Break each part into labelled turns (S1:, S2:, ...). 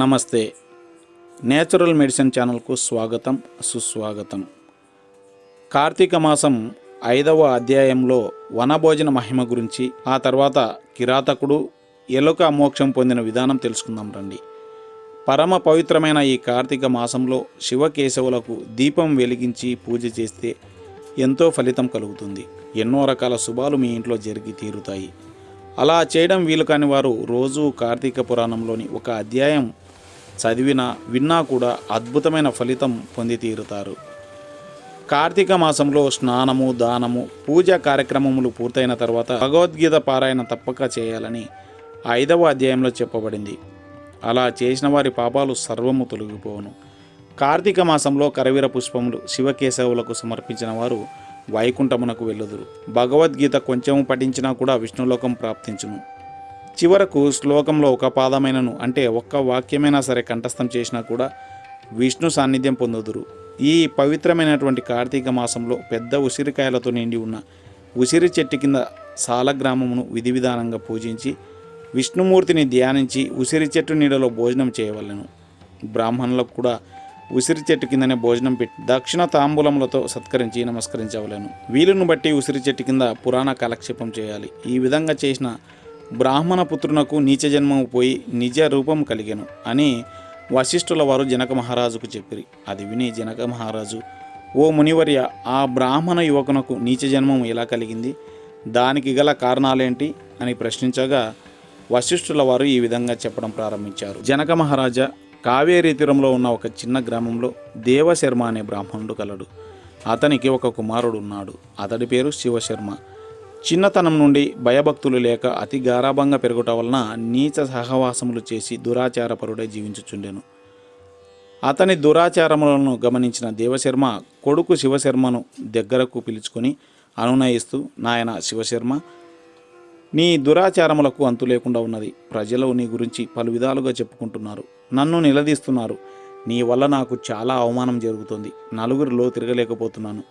S1: నమస్తే. Natural medicine ఛానల్కు స్వాగతం, సుస్వాగతం. కార్తీక మాసం 5వ అధ్యాయంలో వనభోజన మహిమ గురించి, ఆ తర్వాత కిరాతకుడు ఎలుక మోక్షం పొందిన విధానం తెలుసుకుందాం రండి. పరమ పవిత్రమైన ఈ కార్తీక మాసంలో శివకేశవులకు దీపం వెలిగించి పూజ చేస్తే ఎంతో ఫలితం కలుగుతుంది. ఎన్నో రకాల శుభాలు మీ ఇంట్లో జరిగి తీరుతాయి. అలా చేయడం వీలు కాని వారు రోజు కార్తీక పురాణంలోని ఒక అధ్యాయం విన్నా కూడా అద్భుతమైన ఫలితం పొంది తీరుతారు. కార్తీక మాసంలో స్నానము, దానము, పూజా కార్యక్రమములు పూర్తయిన తర్వాత భగవద్గీత పారాయణ తప్పక చేయాలని 5వ అధ్యాయంలో చెప్పబడింది. అలా చేసిన వారి పాపాలు సర్వము తొలగిపోవును. కార్తీక మాసంలో కరవీర పుష్పములు శివకేశవులకు సమర్పించిన వారు వైకుంఠమునకు వెళ్ళుదురు. భగవద్గీత కొంచెము పఠించినా కూడా విష్ణులోకం ప్రాప్తించును. చివరకు శ్లోకంలో ఒక పాదమైనను అంటే ఒక్క వాక్యమైనా సరే కంఠస్థం చేసినా కూడా విష్ణు సాన్నిధ్యం పొందుదురు. ఈ పవిత్రమైనటువంటి కార్తీక మాసంలో పెద్ద ఉసిరికాయలతో నిండి ఉన్న ఉసిరి చెట్టు కింద సాలగ్రామమును విధి విధానంగా పూజించి విష్ణుమూర్తిని ధ్యానించి ఉసిరి చెట్టు నీడలో భోజనం చేయవలెను. బ్రాహ్మణులకు కూడా ఉసిరి చెట్టు కిందనే భోజనం పెట్టి దక్షిణ తాంబూలములతో సత్కరించి నమస్కరించవలెను. వీలును బట్టి ఉసిరి చెట్టు కింద పురాణ కాలక్షేపం చేయాలి. ఈ విధంగా చేసిన బ్రాహ్మణ పుత్రునకు నీచ జన్మము పోయి నిజ రూపం కలిగెను అని వశిష్ఠుల వారు జనక మహారాజుకు చెప్పిరి. అది విని జనక మహారాజు, ఓ మునివర్య, ఆ బ్రాహ్మణ యువకునకు నీచ జన్మం ఎలా కలిగింది, దానికి గల కారణాలేంటి అని ప్రశ్నించగా వశిష్ఠుల వారు ఈ విధంగా చెప్పడం ప్రారంభించారు. జనక మహారాజా, కావేరీ తీరంలో ఉన్న ఒక చిన్న గ్రామంలో దేవశర్మ అనే బ్రాహ్మణుడు కలడు. అతనికి ఒక కుమారుడు ఉన్నాడు. అతడి పేరు శివశర్మ. చిన్నతనం నుండి భయభక్తులు లేక అతి గారాభంగా పెరుగుట వలన నీచ సహవాసములు చేసి దురాచారపరుడై జీవించుచుండెను. అతని దురాచారములను గమనించిన దేవశర్మ కొడుకు శివశర్మను దగ్గరకు పిలుచుకొని అనునయిస్తూ, నాయన శివశర్మ, నీ దురాచారములకు అంతు లేకుండా ఉన్నది. ప్రజలు నీ గురించి పలు విధాలుగా చెప్పుకుంటున్నారు, నన్ను నిలదీస్తున్నారు. నీ వల్ల నాకు చాలా అవమానం జరుగుతుంది. నలుగురిలో తిరగలేకపోతున్నాను.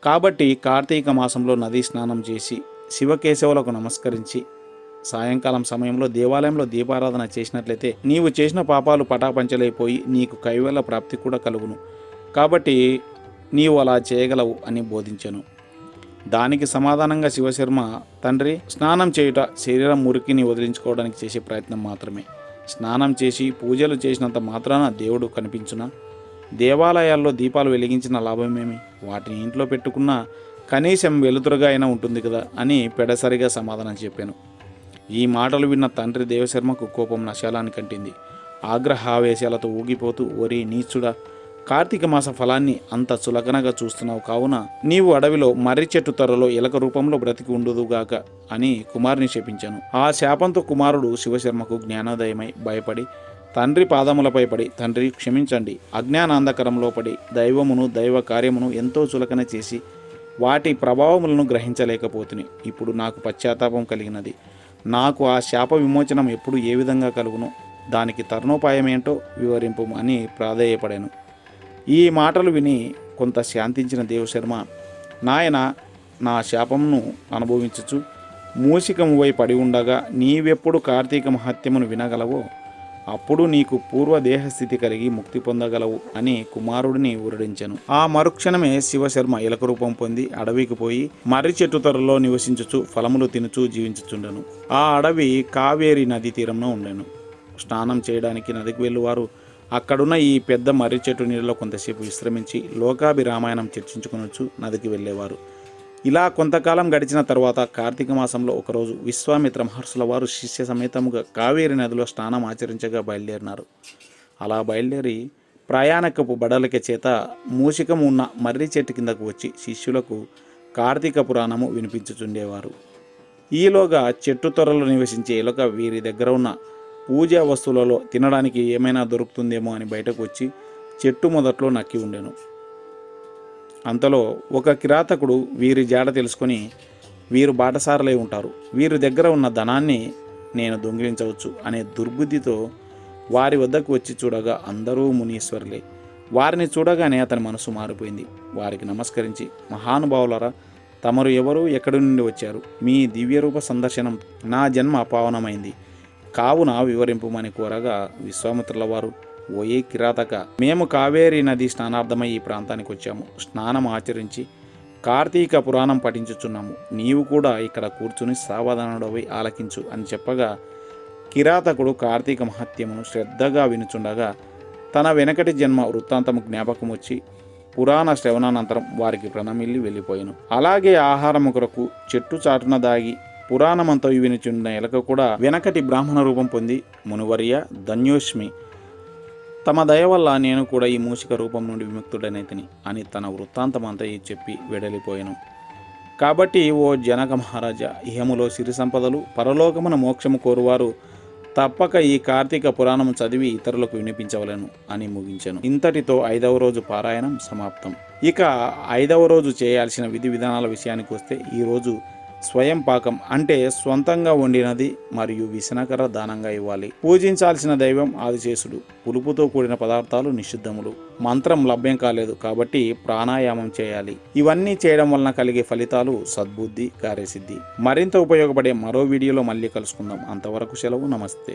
S1: కాబట్టి కార్తీక మాసంలో నదీ స్నానం చేసి శివకేశవులకు నమస్కరించి సాయంకాలం సమయంలో దేవాలయంలో దీపారాధన చేసినట్లయితే నీవు చేసిన పాపాలు పటాపంచలైపోయి నీకు కైవల్య ప్రాప్తి కూడా కలుగును. కాబట్టి నీవు అలా చేయగలవు అని బోధించెను. దానికి సమాధానంగా శివశర్మ, తండ్రి, స్నానం చేయుట శరీరం మురికిని వదిలించుకోవడానికి చేసే ప్రయత్నం మాత్రమే. స్నానం చేసి పూజలు చేసినంత మాత్రాన దేవుడు కనిపించునా? దేవాలయాల్లో దీపాలు వెలిగించిన లాభమేమి? వాటిని ఇంట్లో పెట్టుకున్నా కనీసం వెలుతురుగా అయినా ఉంటుంది కదా అని పెడసరిగా సమాధానం చెప్పాను. ఈ మాటలు విన్న తండ్రి దేవశర్మకు కోపం నశాలానికి కంటింది. ఆగ్రహావేశాలతో ఊగిపోతూ, ఓరి నీచుడా, కార్తీక మాస ఫలాన్ని అంత చులకనగా చూస్తున్నావు కావున నీవు అడవిలో మర్రి చెట్టు తరలో ఎలక రూపంలో బ్రతికి ఉండుదుగాక అని కుమారుని శపించాను. ఆ శాపంతో కుమారుడు శివశర్మకు జ్ఞానోదయమై భయపడి తండ్రి పాదములపై పడి, తండ్రి క్షమించండి, అజ్ఞానాంధకరంలో పడి దైవమును దైవ కార్యమును ఎంతో చులకన చేసి వాటి ప్రభావములను గ్రహించలేకపోతుని. ఇప్పుడు నాకు పశ్చాత్తాపం కలిగినది. నాకు ఆ శాప విమోచనం ఎప్పుడు ఏ విధంగా కలుగును, దానికి తరుణోపాయమేంటో వివరింపు అని ప్రాధేయపడాను. ఈ మాటలు విని కొంత శాంతించిన దేవశర్మ, నాయన, నా శాపమును అనుభవించుచు మూషికమువై పడి ఉండగా నీవెప్పుడు కార్తీక మహత్యమును వినగలవో అప్పుడు నీకు పూర్వ దేహస్థితి కలిగి ముక్తి పొందగలవు అని కుమారుడిని ఊరడించెను. ఆ మరుక్షణమే శివశర్మ ఎలక రూపం పొంది అడవికి పోయి మర్రి చెట్టు తొరలో నివసించుచు ఫలములు తినుచు జీవించుచుండెను. ఆ అడవి కావేరీ నదీ తీరంలో ఉండెను. స్నానం చేయడానికి నదికి వెళ్ళువారు అక్కడున్న ఈ పెద్ద మర్రి చెట్టు నీళ్ళలో కొంతసేపు విశ్రమించి లోకాభిరామాయణం చర్చించుకొనొచ్చు నదికి వెళ్ళేవారు. ఇలా కొంతకాలం గడిచిన తర్వాత కార్తీక మాసంలో ఒకరోజు విశ్వామిత్ర మహర్షుల వారు శిష్య సమేతముగా కావేరీ నదిలో స్నానం ఆచరించగా బయలుదేరినారు. అలా బయలుదేరి ప్రయాణకపు బడలిక చేత మూషికం ఉన్న మర్రి చెట్టు కిందకు వచ్చి శిష్యులకు కార్తీక పురాణము వినిపించుచుండేవారు. ఈలోగా చెట్టు త్వరలో నివసించే ఎలుక వీరి దగ్గర ఉన్న పూజా వస్తువులలో తినడానికి ఏమైనా దొరుకుతుందేమో అని బయటకు వచ్చి చెట్టు మొదట్లో నక్కి ఉండెను. అంతలో ఒక కిరాతకుడు వీరి జాడ తెలుసుకొని, వీరు బాటసారులై ఉంటారు, వీరి దగ్గర ఉన్న ధనాన్ని నేను దొంగిలించవచ్చు అనే దుర్బుద్ధితో వారి వద్దకు వచ్చి చూడగా అందరూ మునీశ్వరులే. వారిని చూడగానే అతని మనసు మారిపోయింది. వారికి నమస్కరించి, మహానుభావులరా, తమరు ఎవరు, ఎక్కడి నుండి వచ్చారు? మీ దివ్యరూప సందర్శనం నా జన్మ పావనమైంది. కావున వివరింపుమని కోరగా విశ్వామిత్రుల వారు, ఓయే కిరాతక, మేము కావేరీ నది స్నానార్థమై ఈ ప్రాంతానికి వచ్చాము. స్నానం ఆచరించి కార్తీక పురాణం పఠించుచున్నాము. నీవు కూడా ఇక్కడ కూర్చుని సావధానుడవై ఆలకించు అని చెప్పగా కిరాతకుడు కార్తీక మహత్యమును శ్రద్ధగా వినుచుండగా తన వెనకటి జన్మ వృత్తాంతము జ్ఞాపకం వచ్చి పురాణ శ్రవణానంతరం వారికి ప్రణమిల్లి వెళ్ళిపోయాను. అలాగే ఆహారము కొరకు చెట్టు చాటున దాగి పురాణమంతా వినుచున్న ఎలక కూడా వెనకటి బ్రాహ్మణ రూపం పొంది, మునువర్య ధన్యోష్మి, తమ దయ వల్ల నేను కూడా ఈ మూషిక రూపం నుండి విముక్తుడనైతిని అని తన వృత్తాంతమంతా చెప్పి వెడలిపోయాను. కాబట్టి ఓ జనక మహారాజా, ఇహములో సిరి సంపదలు, పరలోకమున మోక్షము కోరువారు తప్పక ఈ కార్తీక పురాణం చదివి ఇతరులకు వినిపించవలను అని ముగించాను. ఇంతటితో 5వ రోజు పారాయణం సమాప్తం. ఇక 5వ రోజు చేయాల్సిన విధి విధానాల విషయానికి వస్తే, ఈరోజు స్వయం పాకం అంటే స్వంతంగా వండినది మరియు విసనకర దానంగా ఇవ్వాలి. పూజించాల్సిన దైవం ఆదిశేషుడు. పులుపుతో కూడిన పదార్థాలు నిషిద్ధములు. మంత్రం లభ్యం కాలేదు కాబట్టి ప్రాణాయామం చేయాలి. ఇవన్నీ చేయడం వలన కలిగే ఫలితాలు సద్బుద్ధి, కార్యసిద్ధి. మరింత ఉపయోగపడే మరో వీడియోలో మళ్ళీ కలుసుకుందాం. అంతవరకు సెలవు. నమస్తే.